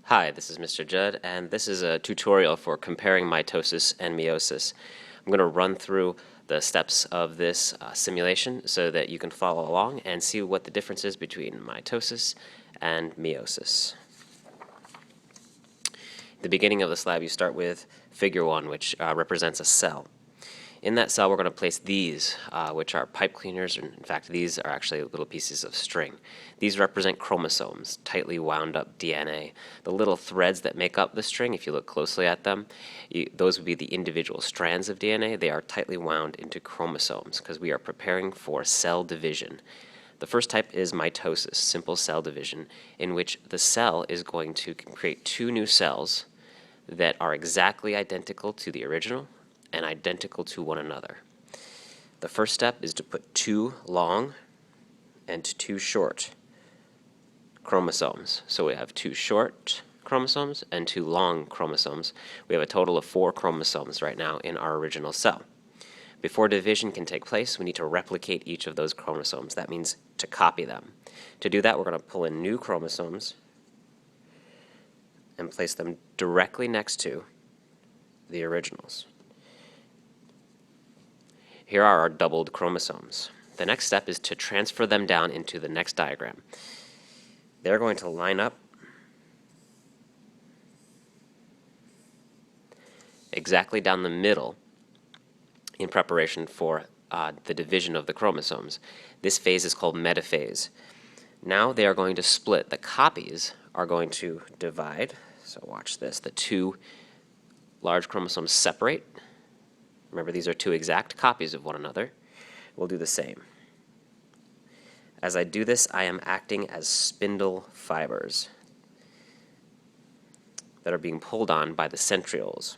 Hi, this is Mr. Judd, and this is a tutorial for comparing mitosis and meiosis. I'm going to run through the steps of this simulation so that you can follow along and see what the difference is between mitosis and meiosis. At the beginning of this lab, you start with figure 1, which represents a cell. In that cell, we're going to place these, which are pipe cleaners. In fact, these are actually little pieces of string. These represent chromosomes, tightly wound up DNA. The little threads that make up the string, if you look closely at them, those would be the individual strands of DNA. They are tightly wound into chromosomes because we are preparing for cell division. The first type is mitosis, simple cell division, in which the cell is going to create two new cells that are exactly identical to the original and identical to one another. The first step is to put two long and two short chromosomes. So we have two short chromosomes and two long chromosomes. We have a total of 4 chromosomes right now in our original cell. Before division can take place, we need to replicate each of those chromosomes. That means to copy them. To do that, we're going to pull in new chromosomes and place them directly next to the originals. Here are our doubled chromosomes. The next step is to transfer them down into the next diagram. They're going to line up exactly down the middle in preparation for the division of the chromosomes. This phase is called metaphase. Now they are going to split. The copies are going to divide. So watch this. The two large chromosomes separate. Remember, these are two exact copies of one another. We'll do the same. As I do this, I am acting as spindle fibers that are being pulled on by the centrioles.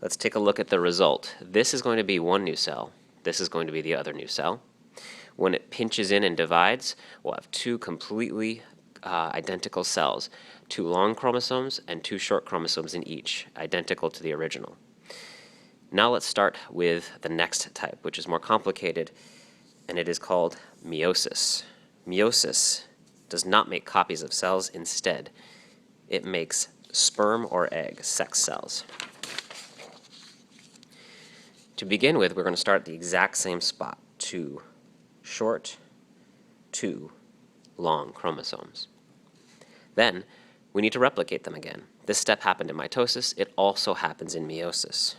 Let's take a look at the result. This is going to be one new cell. This is going to be the other new cell. When it pinches in and divides, we'll have two completely identical cells, 2 long chromosomes and 2 short chromosomes in each, identical to the original. Now let's start with the next type, which is more complicated, and it is called meiosis. Meiosis does not make copies of cells. Instead, it makes sperm or egg, sex cells. To begin with, we're going to start at the exact same spot, 2 short, 2 long chromosomes. Then, we need to replicate them again. This step happened in mitosis. It also happens in meiosis.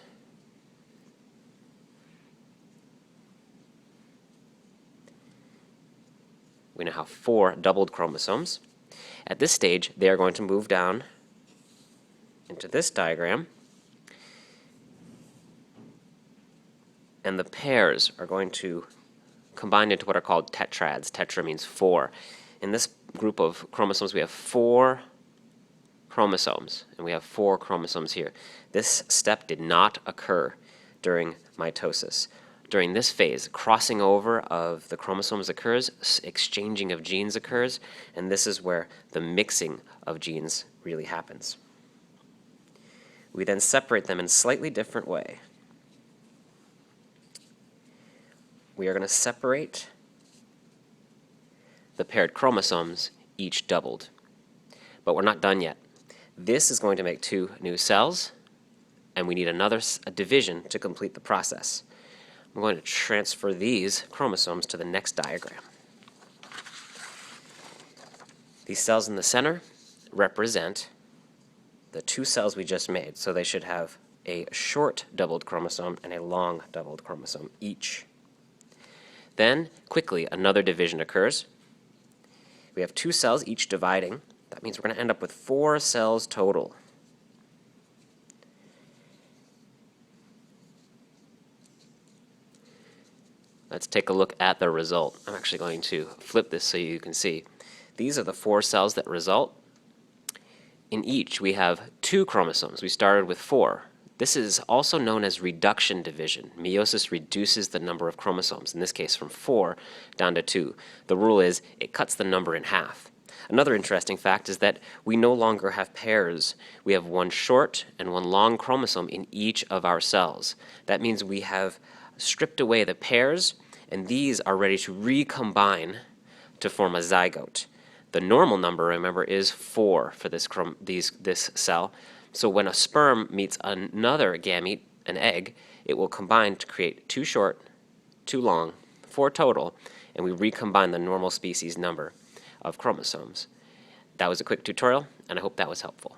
We now have 4 doubled chromosomes. At this stage, they are going to move down into this diagram, and the pairs are going to combine into what are called tetrads. Tetra means 4. In this group of chromosomes, we have 4 chromosomes, and we have 4 chromosomes here. This step did not occur during mitosis. During this phase, crossing over of the chromosomes occurs, exchanging of genes occurs, and this is where the mixing of genes really happens. We then separate them in a slightly different way. We are going to separate the paired chromosomes, each doubled. But we're not done yet. This is going to make 2 new cells, and we need another division to complete the process. I'm going to transfer these chromosomes to the next diagram. These cells in the center represent the 2 cells we just made, so they should have a short doubled chromosome and a long doubled chromosome each. Then, quickly, another division occurs. We have 2 cells each dividing. That means we're going to end up with 4 cells total. Let's take a look at the result. I'm actually going to flip this so you can see. These are the 4 cells that result. In each, we have 2 chromosomes. We started with 4. This is also known as reduction division. Meiosis reduces the number of chromosomes, in this case from 4 down to 2. The rule is it cuts the number in half. Another interesting fact is that we no longer have pairs. We have 1 short and 1 long chromosome in each of our cells. That means we have stripped away the pairs, and these are ready to recombine to form a zygote. The normal number, remember, is 4 for this cell. So when a sperm meets another gamete, an egg, it will combine to create 2 short, 2 long, 4 total, and we recombine the normal species number of chromosomes. That was a quick tutorial, and I hope that was helpful.